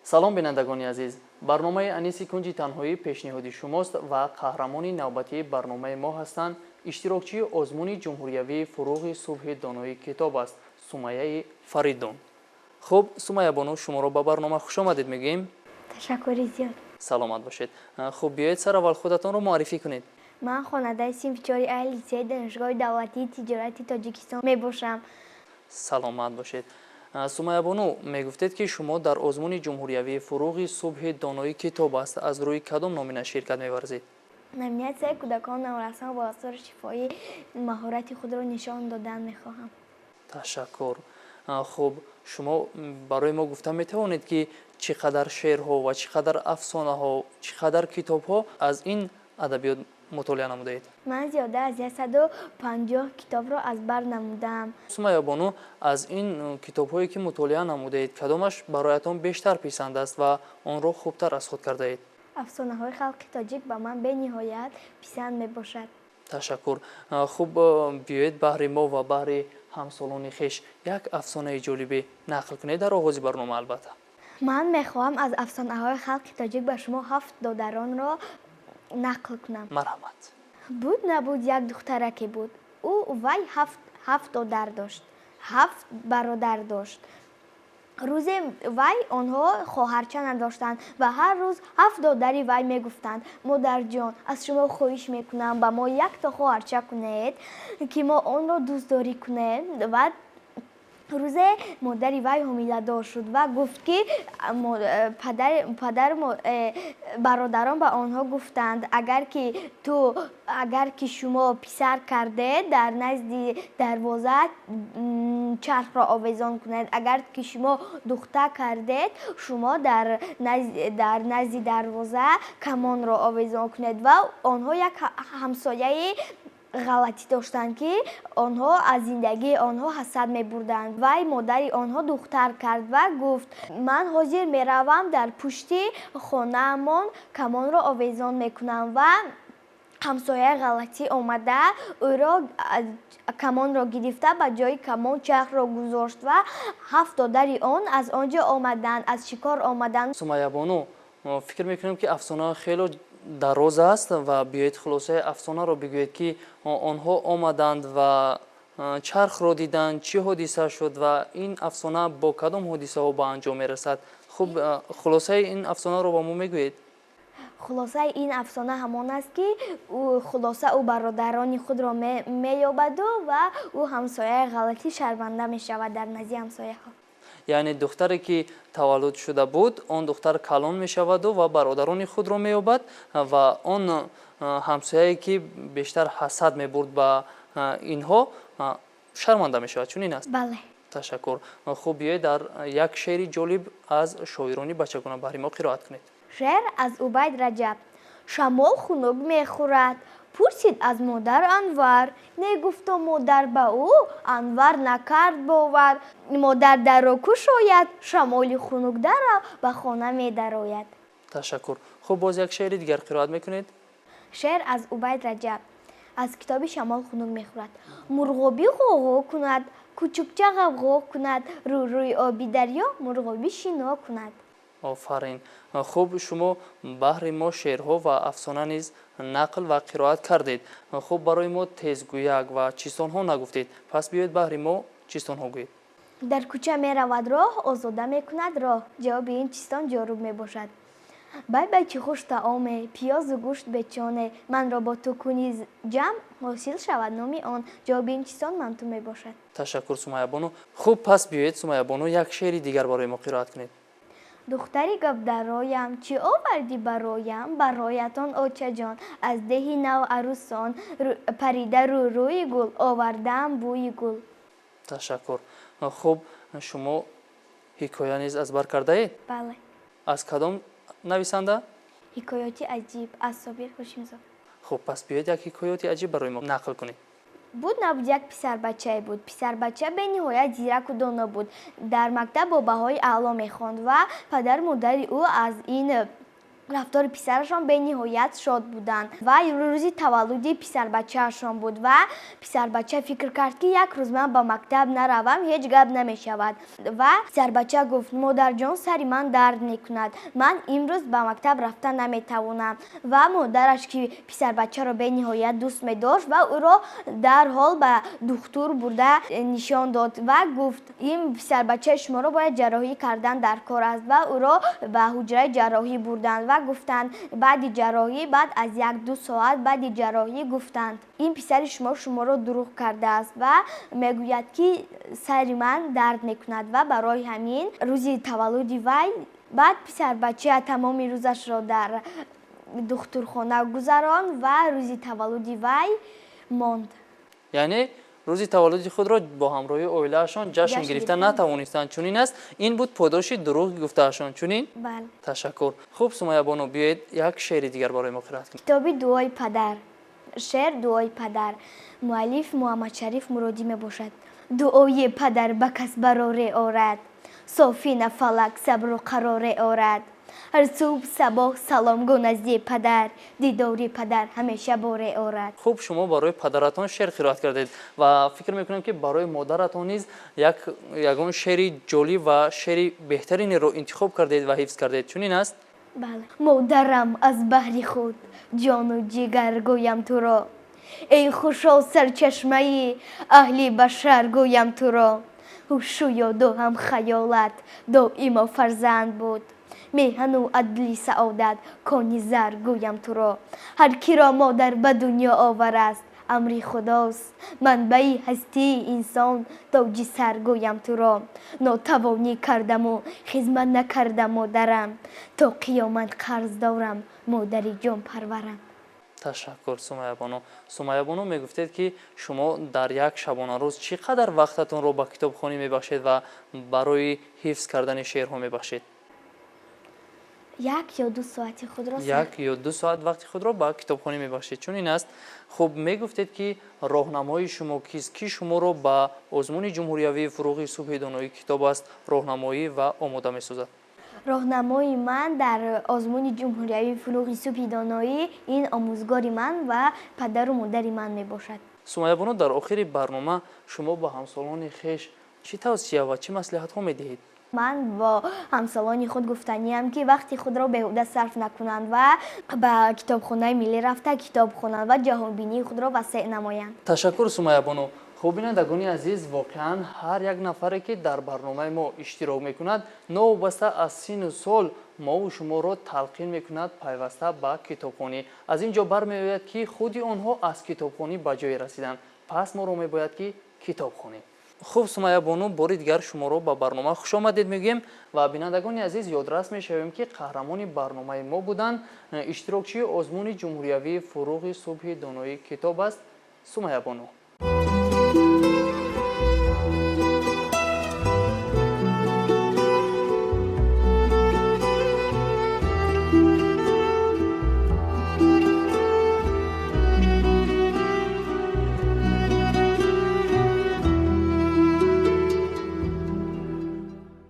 салом бинандагони азиз, барномаи Аниси Кунҷи танҳоӣ пешниҳоди шумост ва қаҳрамони навбатии барномаи мо ҳастанд иштирокчии озмуни ҷумҳуриявии фуруғи субҳи донои китоб аст Сумайяи Фаридун. Хуб, Сумайя бону, шуморо ба барнома хуш омадед мегӯем. Ташаккури зиёд. Саломат бошед. Хуб, биёед сараввал худатонро муаррифӣ кунед. Ман хонандаи синфи 4А литсеи Донишгоҳи давлатии тиҷорати Тоҷикистон мебошам. Саломат бошед. Сумайя бону, мегуфтед ки шумо дар озмуни ҷумҳуриявии фуруғи субҳи донои китоб аст. Аз рӯи кадом номина ширкат меварзед? Номинатсияи кӯдакон наврасон ба осори шифоӣ маҳорати худро нишон додан мехоҳам. Ташаккур. Хуб, шумо барои мо гуфта метавонед ки чӣ қадар шеърҳо ва чӣ қадар афсонаҳо, чӣ қадар китобҳо аз ин адабиёт мутолиа намудаед? Ман зиёда аз 150 китобро аз бар намудам. Сумайя бону, аз ин китобҳое ки мутолиа намудаед, кадомаш бароятон бештар писанд аст ва онро хубтар аз худ кардаед? Афсонаҳои халқи тоҷик ба ман бениҳоят писанд мебошад. Ташаккур. Хуб, биёед баҳри мо ва баҳри ҳамсолони хеш як афсонаи ҷолибе нақл кунед дар оғози барнома. Албатта ман мехоҳам аз афсонаҳои халқи тоҷик ба шумо 7 додаронро нақл кунам. Марҳамат. Буд набуд як духтараке буд. Вай ҳафт додар дошт, 7 бародар дошт. рӯзе вай онҳо хоҳарча надоштанд ва ҳар рӯз 7 додари вай мегуфтанд: модарҷон, аз шумо хоҳиш мекунам ба мо якта хоҳарча кунед, ки мо онро дӯстдорӣ кунем. Ва рӯзе модари вай ҳомиладор шуд ва гуфт ки бародарон ба онҳо гуфтанд: агар ки шумо писар кардед, дар назди дарвоза чархро овезон кунед, агар ки шумо духтар кардед, шумо дар назди дарвоза камонро овезон кунед. Ва онҳо як ҳамсояи ғалатӣ доштанд ки онҳо аз зиндагии онҳо ҳасад мебурданд. Вай модари онҳо духтар кард ва гуфт: ман ҳозир меравам дар пушти хонаамон камонро овезон мекунам. Ва ҳамсояи ғалатӣ омада ӯро камонро гирифта ба ҷои камон чархро гузошт ва 7 додари он аз он ҷо омаданд, аз шикор омаданд. Сумайя бону, фикр мекунам ки афсона хело дароз аст ва биёед хулосаи афсонаро бигӯед ки онҳо омаданд ва чархро диданд, чӣ ҳодиса шуд ва ин афсона бо кадом ҳодисаҳо ба анҷом мерасад? Хуб, хулосаи ин афсонаро ба мо мегӯед? хулосаи ин афсона ҳамон аст ки ӯ бародарони худро меёбаду ва ӯ ҳамсояи ғалатӣ шарманда мешавад дар назди ҳамсояҳо. Яъне духтаре ки таваллуд шуда буд, он духтар калон мешаваду ва бародарони худро меёбад ва он ҳамсояе ки бештар ҳасад мебурд ба инҳо шарманда мешавад. Чунин аст? Бале. Ташаккур. Хуб, биёед дар як шеъри ҷолиб аз шоирони бачагона баҳри мо қироат кунед. шеър аз Убайд Раҷаб. Шамол хунук мехӯрад, пурсид аз модар Анвар. Негуфту модар ба ӯ, Анвар накард бовар. Модар дарро кушояд, шамоли хунук дарро ба хона медарояд. Ташаккур. Хуб, боз як шеъри дигар қироат мекунед? шеър аз Убайд Раҷаб аз китоби Шамол хунук мехӯрад. Мурғобӣ ғоғо кунад, кучукча ғавғо кунад, рӯи оби дарё мурғобӣ шино кунад. Офарин. Хуб, шумо баҳри мо шеърҳо ва афсона низ нақл ва қироат кардед. Хуб, барои мо тезгӯяк ва чистонҳо нагуфтед. Пас биёед баҳри мо чистонҳо гӯед. дар кӯча меравад роҳ, озода мекунад роҳ. ҷавоби ин чистон ҷоруб мебошад. бай чӣ хуш таоме, пиёзу гӯшт бечоне. манро бо ту кунӣ ҷамъ, ҳосил шавад номи он. ҷавоби ин чистон манту мебошад. Ташаккур, Сумайя бону. Хуб, пас биёед Сумайя бону як шеъри дигар барои мо қироат кунед. духтари гавдароям, чӣ овардӣ бароям? бароятон очаҷон, аз деҳи нав арӯсон. парида рӯи гул, овардаам бӯи гул. Ташаккур. Хуб, шумо ҳикоя низ аз бар кардаед? Бале. Аз кадом нависанда? ҳикоёти аҷиб аз Собир Ҳошимзод. Хуб, пас биёед як ҳикоёти аҷиб барои мо нақл кунед. буд набуд як писарбачае буд. Писарбача бениҳоят зираку доно буд. дар мактаб бо баҳои аъло мехонд ва падару модари ӯ аз ин рафтори писарашон бениҳоят шод буданд ва рӯзи таваллуди писарбачаашон буд ва писарбача фикр кард ки як рӯз ман ба мактаб наравам ҳеҷ гап намешавад ва писарбача гуфт модарҷон сари ман дард мекунад ман имрӯз ба мактаб рафта наметавонам ва модараш ки писарбачаро бениҳоят дӯст медошт ва ӯро дарҳол ба духтур бурда нишон дод ва гуфт ин писарбачаи шуморо бояд ҷарроҳӣ кардан дар кор аст ва ӯро ба ҳуҷраи ҷарроҳӣ бурданд ва гуфтанд баъди ҷарроҳӣ баъд аз 1-2 соат баъди ҷарроҳӣ гуфтанд ин писари шуморо дурӯғ кардааст ва мегӯяд ки сари ман дард мекунад ва барои ҳамин рӯзи таваллуди вай баъд писарбача тамоми рӯзашро дар духтурхона гузаронд ва рӯзи таваллуди вай монд. яъне рӯзи таваллуди худро бо ҳамроҳии оилаашон ҷашн гирифта натавонистанд. Чунин аст? Ин буд подоши дурӯғи гуфтаашон. Чунин? Бале. Ташаккур. Хуб Сумайя боно, биёед як шеъри дигар барои мо қироат кунед. китоби дуои падар. шеър дуои падар. муаллиф Муҳаммадшариф Муродӣ мебошад. дуои падар ба кас бароре орад, софина фалак сабру қароре орад. ҳар субҳ сабоҳ саломго назди падар, дидори падар ҳамеша боре орад. хуб шумо барои падаратон шеър қироат кардед ва фикр мекунам ки барои модаратон низ ягон шеъри ҷолиб ва шеъри беҳтаринеро интихоб кардед ва ҳифз кардед. Чунин аст? бале. модарам аз баҳри худ ҷону ҷигар гӯям туро, эй хушҳол сарчашмаи аҳли башар гӯям туро. ҳушу ёду ҳам хаёлат доимо фарзанд буд, меҳану адли саодат кони зар гӯям туро. ҳар киро модар ба дунё овараст амри худост, манбаи ҳастии инсон тоҷи сар гӯям туро. нотавонӣ кардаму хизмат накардам модарам, то қиёмат қарз дорам модари ҷонпарварам. ташаккур Сумайя боно. Сумайя боно мегуфтед ки шумо дар як шабонарӯз чӣ қадар вақтатонро ба китобхонӣ мебахшед ва барои ҳифз кардани шеърҳо мебахшед? 1 ё 2 соати худро 1 ё 2 соат вақти худро ба китобхонӣ мебахшед. Чунин аст? хуб мегуфтед ки роҳнамои шумо кист, ки шуморо ба озмуни ҷумҳуриявии фуруғи субҳи доноӣ китоб аст роҳнамоӣ ва омода месозад? роҳнамои ман дар озмуни ҷумҳуриявии фуруғи субҳи доноӣ ин омӯзгори ман ва падару модари ман мебошад. Сумайя боно, дар охири барнома шумо ба ҳамсолони хеш чӣ тавсия ва чӣ маслиҳатҳо медиҳед? ман бо ҳамсолони худ гуфтаниам ки вақти худро беҳуда сарф накунанд ва ба китобхонаи миллӣ рафта китоб хонанд ва ҷаҳонбинии худро васеъ намоянд. Ташаккур Сумайя боно. хуб бинандагони азиз, воқеан ҳар як нафаре ки дар барномаи мо иштирок мекунад новобаста аз сину сол мову шуморо талқин мекунад пайваста ба китобхонӣ. аз ин ҷо бармеояд ки худи онҳо аз китобхонӣ ба ҷое расиданд, пас моро мебояд ки китоб хонем. хуб Сумайя боно, бори дигар шуморо ба барнома хушомадед мегӯем ва бинандагони азиз ёдрас мешавем ки қаҳрамони барномаи мо буданд иштирокчии озмуни ҷумҳуриявии фуруғи субҳи доноӣ китоб аст Сумайя боно.